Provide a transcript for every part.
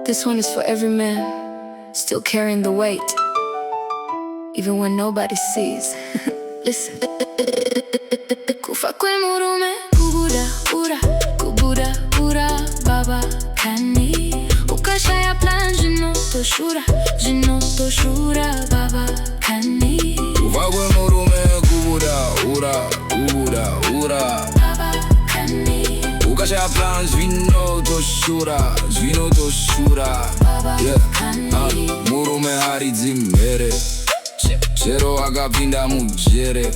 This one is for every man still carrying the weight, even when nobody sees. Listen. Kufa kwemurume, Kubuda, wura, Kubuda, wura, baba, kani. Ukashaya plan, Zvinotoshura, Zvinotoshura, baba, kani. Kufa kwemurume, Kubuda, wura, Kubuda, wura, baba, kani. Ukashaya plan, Zvinotoshura, Zvinotoshura, baba, kani. Murume haridzi mhere, Chero akapinda mujere.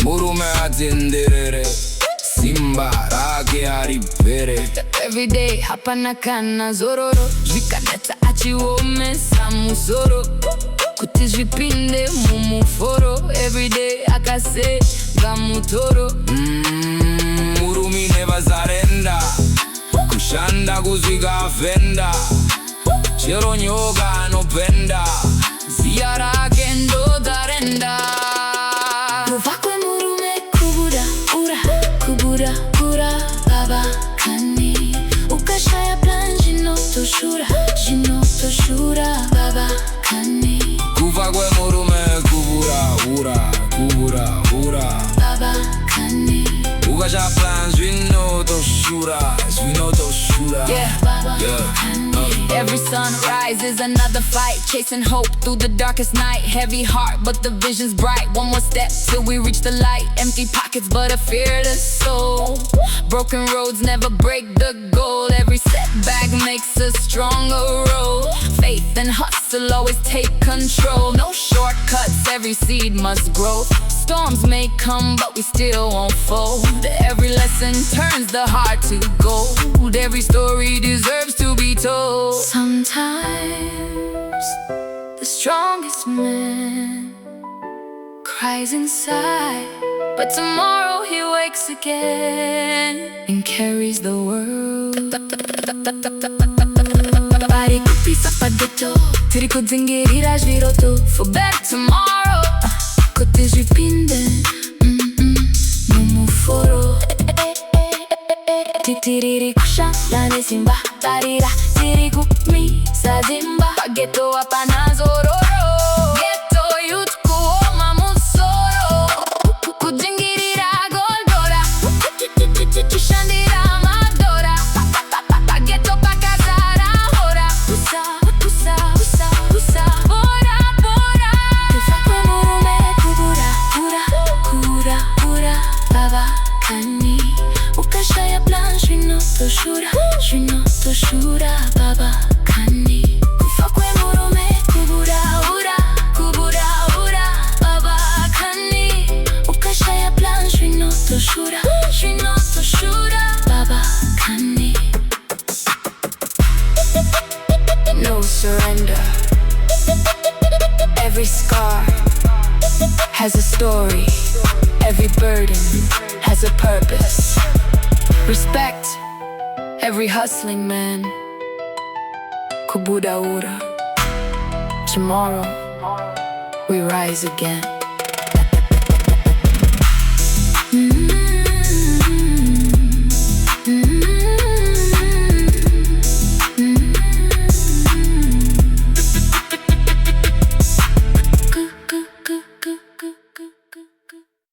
Murume hatenderere, Simba, rake, haripere. Every day, hapana, kana, zororo. Zvikanetsa, achiwomesa, musoro. Kuti, zvipinde, mumuforo. Every day, akasenga, mutoro. Murume never surrender. Kushanda kusvika fenda. Chero nyoka anopenda. Ziya rake ndo darenda. Kufa kwemurume, Kubuda, wura, Kubuda, wura, baba, kani. Ukashaya plan, Zvinotoshura, Zvinotoshura, baba, kani. Kufa kwemurume, Kubuda, wura, Kubuda, wura, baba, kani. Ukashaya plan, Zvinotoshura, Zvinotoshura. Baba, kani. Every sunrise is another fight, chasing hope through the darkest night. Heavy heart, but the vision's bright. One more step till we reach the light. Empty pockets, but a fearless soul. Broken roads never break the goal. Every setback makes us stronger roll. Faith and hustle always take control. No shortcuts, every seed must grow. Storms may come, but we still won't fold. Every lesson turns the heart to gold. Every story deserves to be told. Sometimes the strongest man cries inside, but tomorrow he wakes again and carries the world. Bari kupisa pageto, tiri kudzingirira zviroto for better tomorrow. Kuti, zvipinde, mumuforo. Titiriri kushanda nesimba, tarira tiri kumisa Simba. Pageto hapana zororo, geto youth kuoma musoro. Kudzingirira goldora, kushandira madora. Pageto pakazara hora, kusa, bora, bora. Kufa kwemurume, Kubuda, wura, wura, baba, kani. Ukashaya plan, Zvinotoshura, Zvinotoshura, baba, kani. Kufa kwemurume, Kubuda, wura, baba, kani. Ukashaya plan, Zvinotoshura, Zvinotoshura, baba, kani. No surrender. Every scar has a story. Every burden has a purpose. Respect every hustling man. Kubuda, wura. Tomorrow we rise again.